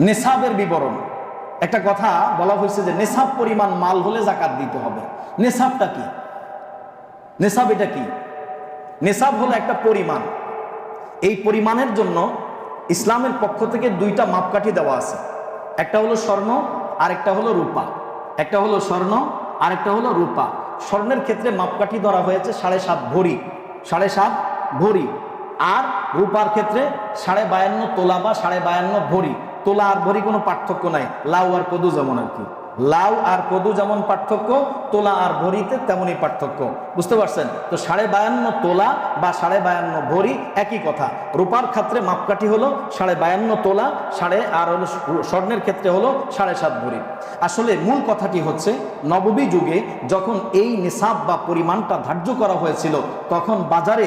নেশাবের বিবরণ। একটা কথা বলা হয়েছে যে নেশাব পরিমাণ মাল হলে জাকাত দিতে হবে। নেশাবটা কি? নেশাব এটা কি? নেশাব হলো একটা পরিমাণ। এই পরিমাণের জন্য ইসলামের পক্ষ থেকে দুইটা মাপকাঠি দেওয়া আছে। একটা হলো স্বর্ণ আর একটা হলো রূপা। একটা হলো স্বর্ণ আর একটা হলো রূপা। স্বর্ণের ক্ষেত্রে মাপকাঠি ধরা হয়েছে 7.5 ভরি, 7.5 ভরি। আর রূপার ক্ষেত্রে 52.5 তোলা বা 52.5 ভরি। তোলা আর ভরি কোনো পার্থক্য নাই, লাউ আর কদু যেমন আর কি। লাউ আর কদু যেমন পার্থক্য, তোলা আর ভরিতে তেমনই পার্থক্য। বুঝতে পারছেন তো? 52.5 তোলা বা 52.5 ভরি একই কথা। রূপার ক্ষেত্রে মাপকাঠি হলো 52.5 তোলা, আর হলো স্বর্ণের ক্ষেত্রে হলো 7.5 ভরি। আসলে মূল কথাটি হচ্ছে নববী যুগে যখন এই নিসাব বা পরিমাণটা ধার্য করা হয়েছিল, তখন বাজারে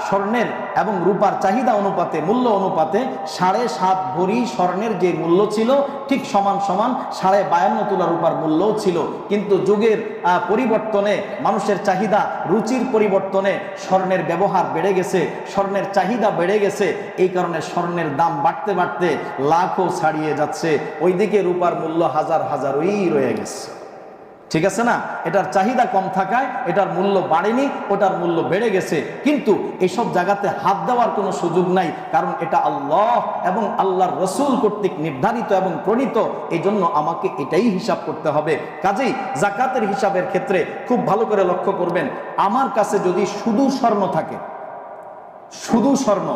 স্বর্ণের এবং রূপার চাহিদা অনুপাতে, মূল্য অনুপাতে 7.5 ভরি স্বর্ণের যে মূল্য ছিল ঠিক সমান 52.5 তোলা রূপার মূল্যও ছিল। কিন্তু যুগের পরিবর্তনে, মানুষের চাহিদা রুচির পরিবর্তনে স্বর্ণের ব্যবহার বেড়ে গেছে, স্বর্ণের চাহিদা বেড়ে গেছে। এই কারণে স্বর্ণের দাম বাড়তে বাড়তে লাখও ছাড়িয়ে যাচ্ছে। ওইদিকে রূপার মূল্য হাজারই রয়ে গেছে। ঠিক আছে না? এটার চাহিদা কম থাকায় এটার মূল্য বাড়েনি, ওটার মূল্য বেড়ে গেছে। কিন্তু এসব জায়গাতে হাত দেওয়ার কোনো সুযোগ নাই, কারণ এটা আল্লাহ এবং আল্লাহর রসুল কর্তৃক নির্ধারিত এবং প্রণীত। এই জন্য আমাকে এটাই হিসাব করতে হবে। কাজেই জাকাতের হিসাবের ক্ষেত্রে খুব ভালো করে লক্ষ্য করবেন, আমার কাছে যদি শুধু স্বর্ণ থাকে, শুধু স্বর্ণ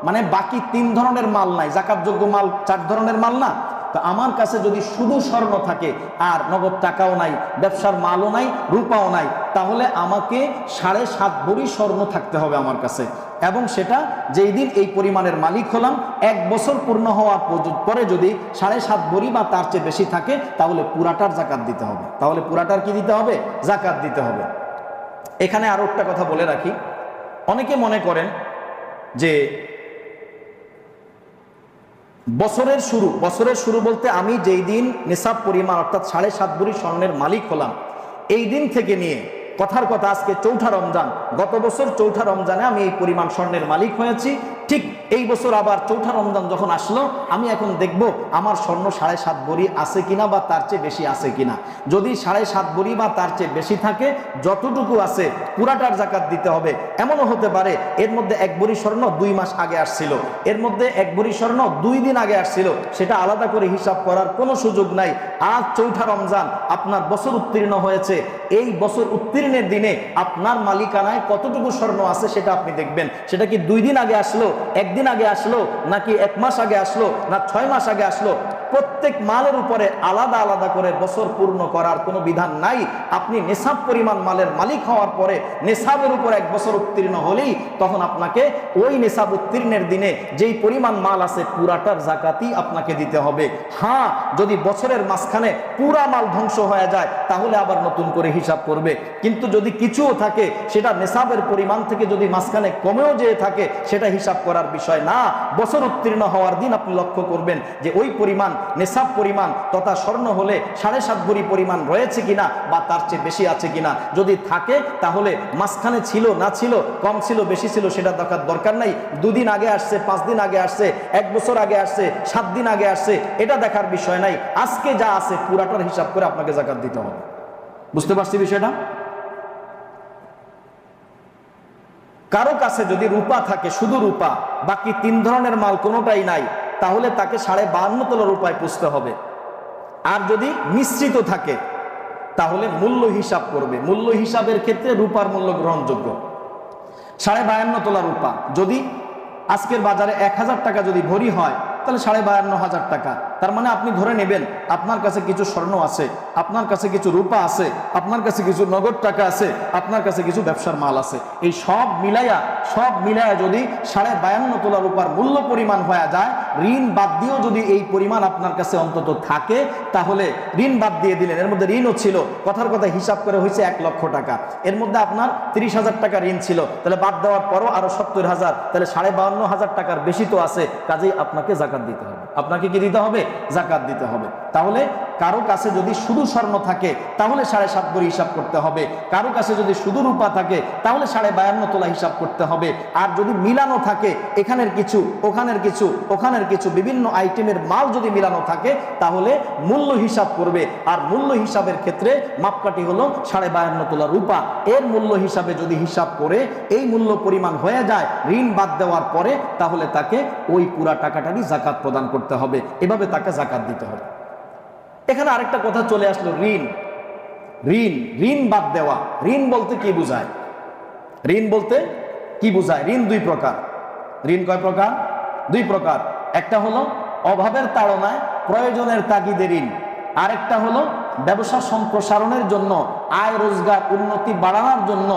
মানে বাকি 3 ধরনের মাল নাই, জাকাতযোগ্য মাল 4 ধরনের মাল না, তো আমার কাছে যদি শুধু স্বর্ণ থাকে আর নগদ টাকাও নাই, ব্যবসার মালও নাই, রূপাও নাই, তাহলে আমাকে 7.5 ভরি স্বর্ণ থাকতে হবে আমার কাছে। এবং সেটা যেই দিন এই পরিমাণের মালিক হলাম, 1 বছর পূর্ণ হওয়ার পরে যদি 7.5 ভরি বা তার চেয়ে বেশি থাকে, তাহলে পুরাটার জাকাত দিতে হবে। তাহলে পুরাটার কি দিতে হবে? জাকাত দিতে হবে। এখানে আরো একটা কথা বলে রাখি, অনেকে মনে করেন যে বছরের শুরু বলতে আমি যেই দিন নিসাব পরিমাণ অর্থাৎ 7.5 ভরি স্বর্ণের মালিক হলাম, এই দিন থেকে নিয়ে কথার কথা আজকে 4ঠা রমজান, গত বছর 4ঠা রমজানে আমি এই পরিমাণ স্বর্ণের মালিক হয়েছি। ঠিক এই বছর আবার 4ঠা রমজান যখন আসলো, আমি এখন দেখব আমার স্বর্ণ 7.5 ভরি আছে কিনা বা তার চেয়ে বেশি আছে কিনা। যদি 7.5 ভরি বা তার চেয়ে বেশি থাকে, যতটুকু আছে পুরাটার জাকাত দিতে হবে। এমনও হতে পারে এর মধ্যে 1 ভরি স্বর্ণ 2 মাস আগে আসছিল, এর মধ্যে 1 ভরি স্বর্ণ 2 দিন আগে আসছিল, সেটা আলাদা করে হিসাব করার কোনো সুযোগ নাই। আজ 4ঠা রমজান, আপনার বছর উত্তীর্ণ হয়েছে। এই বছর উত্তীর্ণের দিনে আপনার মালিকানায় কতটুকু স্বর্ণ আছে সেটা আপনি দেখবেন। সেটা কি 2 দিন আগে আসলো, 1 দিন আগে আসলো, নাকি 1 মাস আগে আসলো, না 6 মাস আগে আসলো? প্রত্যেক মালের উপরে আলাদা আলাদা করে বছর পূর্ণ করার কোনো বিধান নাই। আপনি নেশাব পরিমাণ মালের মালিক হওয়ার পরে নেশাবের উপর 1 বছর উত্তীর্ণ হলেই তখন আপনাকে ওই নেশাব উত্তীর্ণের দিনে যেই পরিমাণ মাল আছে পুরাটার জাকাতই আপনাকে দিতে হবে। হ্যাঁ, যদি বছরের মাঝখানে পুরা মাল ধ্বংস হয়ে যায় তাহলে আবার নতুন করে হিসাব করবে। কিন্তু যদি কিছুও থাকে, সেটা নেশাবের পরিমাণ থেকে যদি মাঝখানে কমেও যেয়ে থাকে, সেটা হিসাব করার বিষয় না। বছর উত্তীর্ণ হওয়ার দিন আপনি লক্ষ্য করবেন যে ওই পরিমাণ নেশাব পরিমাণ তথা স্বর্ণ হলে 7.5 ভরি পরিমাণ রয়েছে কিনা বা তার চেয়ে বেশি আছে কিনা। যদি থাকে তাহলে মাঝখানে ছিল না ছিল, কম ছিল বেশি ছিল, সেটা দেখার দরকার নাই। 2 দিন আগে আসছে, 5 দিন আগে আসছে, 1 বছর আগে আসছে, 7 দিন আগে আসছে, এটা দেখার বিষয় নাই। আজকে যা আছে পুরাটার হিসাব করে আপনাকে জাকাত দিতে হবে। বুঝতে পারছি বিষয়টা? কারো কাছে যদি রূপা থাকে, শুধু রূপা, বাকি 3 ধরনের মাল কোনোটাই নাই, তাহলে তাকে 52.5 তোলা রূপায় পুষতে হবে। আর যদি মিশ্রিত থাকে তাহলে মূল্য হিসাব করবে। মূল্য হিসাবের ক্ষেত্রে রূপার মূল্য গ্রহণযোগ্য। 52.5 তোলা রূপা যদি আজকের বাজারে 1000 টাকা যদি ভরি হয়, তাহলে 52,500 টাকা। তার মানে আপনি ধরে নেবেন আপনার কাছে কিছু স্বর্ণ আছে, আপনার কাছে কিছু রূপা আছে, আপনার কাছে কিছু নগদ টাকা আছে, আপনার কাছে কিছু ব্যবসার মাল আছে। এই সব মিলাইয়া যদি 52.5 তোলা রূপার মূল্য পরিমাণ হয়ে যায়, ঋণ বাদ দিয়েও যদি এই পরিমাণ আপনার কাছে অন্তত থাকে, তাহলে ঋণ বাদ দিয়ে দিলেন, এর মধ্যে ঋণও ছিল, কথার কথা হিসাব করে হয়েছে 1 লক্ষ টাকা। এর মধ্যে আপনার 30,000 টাকা ঋণ ছিল, তাহলে বাদ দেওয়ার পরও আরো 70,000, তাহলে 52,500 টাকার বেশি তো আছে। কাজেই আপনাকে জাকাত দিতে হবে। আপনাকে কি দিতে হবে? জাকাত দিতে হবে। তাহলে কারো কাছে যদি শুধু স্বর্ণ থাকে তাহলে 7.5 ভরি হিসাব করতে হবে, কারো কাছে যদি শুধু রূপা থাকে তাহলে 52.5 তোলা হিসাব করতে হবে। আর যদি মিলানো থাকে এখানের কিছু ওখানের কিছু ওখানের কিছু বিভিন্ন আইটেমের মাল যদি মিলানো থাকে তাহলে মূল্য হিসাব করবে। আর মূল্য হিসাবের ক্ষেত্রে মাপকাঠি হলো 52.5 তোলা রূপা। এর মূল্য হিসাবে যদি হিসাব করে এই মূল্য পরিমাণ হয়ে যায় ঋণ বাদ দেওয়ার পরে, তাহলে তাকে ওই পুরা টাকাটারই যাকাত প্রদান করতে হবে, এভাবে তাকে যাকাত দিতে হবে। এখানে আরেকটা কথা চলে আসলো, ঋণ। ঋণ ঋণ বাদ দেওয়া, ঋণ বলতে কি বোঝায়? ঋণ বলতে কি বোঝায়? ঋণ দুই প্রকার। ঋণ কয় প্রকার? দুই প্রকার। একটা হলো অভাবের তাড়নায় প্রয়োজনের তাগিদে ঋণ, আরেকটা হলো ব্যবসা সম্প্রসারণের জন্য, আয় রোজগার উন্নতি বাড়ানোর জন্য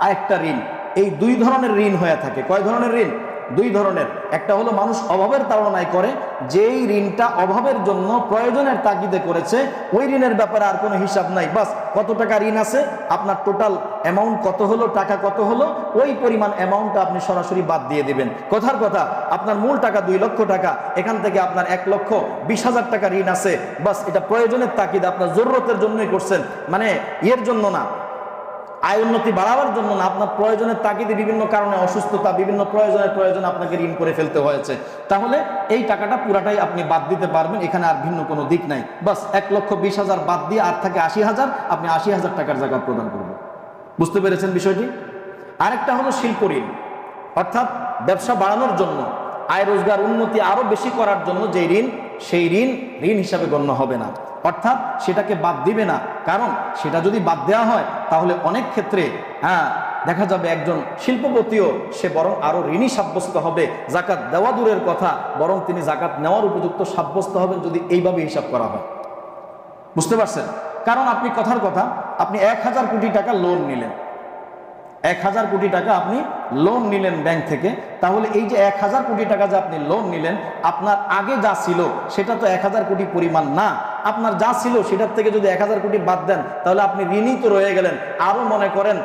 আরেকটা ঋণ। এই দুই ধরনের ঋণ হয়ে থাকে। কয় ধরনের ঋণ? দুই ধরনের। একটা হলো মানুষ অভাবের তাড়নায় করে, যেই ঋণটা অভাবের জন্য প্রয়োজনের তাগিদে করেছে, ওই ঋণের ব্যাপারে আর কোনো হিসাব নাই, বাস কত টাকা ঋণ আছে, আপনার টোটাল অ্যামাউন্ট কত হলো, টাকা কত হলো, ওই পরিমাণ অ্যামাউন্টটা আপনি সরাসরি বাদ দিয়ে দিবেন। কথার কথা, আপনার মূল টাকা 2 লক্ষ টাকা, এখান থেকে আপনার 1,20,000 টাকা ঋণ আছে, বাস এটা প্রয়োজনের তাগিদে আপনার জরুরতের জন্যই করছেন, মানে এর জন্য না, আয় উন্নতি বাড়াবার জন্য না, আপনার প্রয়োজনের তাগিদে বিভিন্ন কারণে অসুস্থতা, বিভিন্ন প্রয়োজনে আপনাকে ঋণ করে ফেলতে হয়েছে, তাহলে এই টাকাটা পুরাটাই আপনি বাদ দিতে পারবেন। এখানে আর ভিন্ন কোনো দিক নাই, বাস 1,20,000 বাদ দিয়ে আর থাকে 80,000, আপনি 80,000 টাকার যাকাত প্রদান করবেন। বুঝতে পেরেছেন বিষয়টি? আরেকটা হলো শিল্প ঋণ, অর্থাৎ ব্যবসা বাড়ানোর জন্য, আয় রোজগার উন্নতি আরো বেশি করার জন্য যে ঋণ, সেই ঋণ হিসাবে গণ্য হবে না, অর্থাৎ সেটাকে বাদ দিবে না। কারণ সেটা যদি বাদ দেওয়া হয় তাহলে অনেক ক্ষেত্রে দেখা যাবে একজন শিল্পপতিও সে বরং আরো ঋণী সাব্যস্ত হবে, যাকাত দেওয়া দূরের কথা, বরং তিনি যাকাত নেওয়ার উপযুক্ত সাব্যস্ত হবেন যদি এইভাবে হিসাব করা হয়। বুঝতে পারছেন? কারণ আপনি কথার কথা, আপনি 1,000 কোটি টাকা লোন নিলেন, 1,000 কোটি টাকা আপনি লোন নিলেন ব্যাংক থেকে, তাহলে এই যে 1,000 কোটি টাকা যে আপনি লোন নিলেন, আপনার আগে যা ছিল সেটা তো 1,000 কোটি পরিমাণ না। আপনার যা ছিল সেটার থেকে যদি 1,000 কোটি বাদ দেন তাহলে আপনি ঋণই তো রয়ে গেলেন, আরো মনে করেন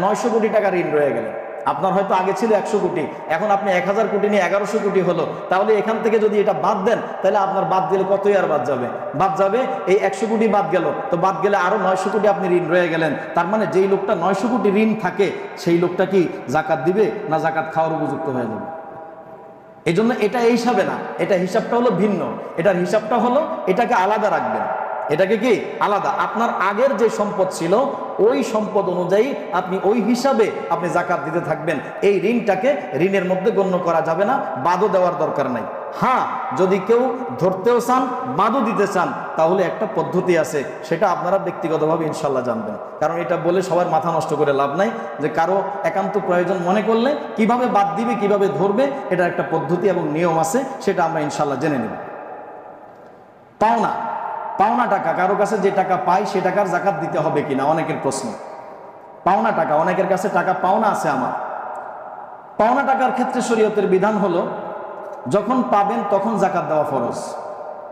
900 কোটি টাকা ঋণ রয়ে গেলেন। আপনার হয়তো আগে ছিল 100 কোটি, এখন আপনি 1,000 কোটি নিয়ে 1100 কোটি হলো, তাহলে এখান থেকে যদি এটা বাদ দেন তাহলে আপনার বাদ দিলে কতই আর বাদ যাবে? বাদ যাবে এই 100 কোটি বাদ গেল, তো বাদ গেলে আরো 900 কোটি আপনি ঋণ রয়ে গেলেন। তার মানে যেই লোকটা 900 কোটি ঋণ থাকে সেই লোকটা কি যাকাত দিবে না জাকাত খাওয়ার উপযুক্ত হয়ে যাবে? এই জন্য এটা এই হিসাবে না, এটা হিসাবটা হলো ভিন্ন। এটার হিসাবটা হলো এটাকে আলাদা রাখবেন, এটাকে কি আলাদা। আপনার আগের যে সম্পদ ছিল ওই সম্পদ অনুযায়ী আপনি ওই হিসাবে আপনি যাকাত দিতে থাকবেন। এই ঋণটাকে ঋণের মধ্যে গণ্য করা যাবে না, বাদও দেওয়ার দরকার নাই। হ্যাঁ, যদি কেউ ধরতেও চান, বাদও দিতে চান, তাহলে একটা পদ্ধতি আছে, সেটা আপনারা ব্যক্তিগতভাবে ইনশাল্লাহ জানবেন। কারণ এটা বলে সবার মাথা নষ্ট করে লাভ নাই, যে কারো একান্ত প্রয়োজন মনে করলে কিভাবে বাদ দিবে, কিভাবে ধরবে, এটার একটা পদ্ধতি এবং নিয়ম আছে, সেটা আমরা ইনশাল্লাহ জেনে নেব। পাওনা টাকা, কারো কাছে যে টাকা পাই সে টাকার যাকাত দিতে হবে কিনা, অনেকের প্রশ্ন। পাওনা টাকা, অনেকের কাছে টাকা পাওনা আছে আমার। পাওনা টাকার ক্ষেত্রে শরীয়তের বিধান হলো যখন পাবেন তখন যাকাত দেওয়া ফরজ,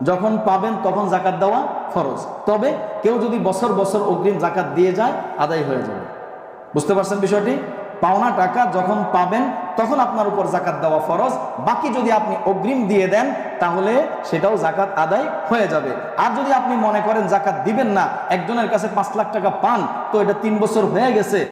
যখন পাবেন তখন যাকাত দেওয়া ফরজ। তবে কেউ যদি বছর বছর অগ্রিম যাকাত দিয়ে যায় আদায় হয়ে যাবে। বুঝতে পারছেন বিষয়টি? পাওনা টাকা যখন পাবেন তখন আপনার উপর যাকাত দেওয়া ফরজ, বাকি যদি আপনি অগ্রিম দিয়ে দেন তাহলে সেটাও যাকাত আদায় হয়ে যাবে। আর যদি আপনি মনে করেন যাকাত দিবেন না, একজনের কাছে 5 লাখ টাকা পান, তো এটা 3 বছর হয়ে গেছে,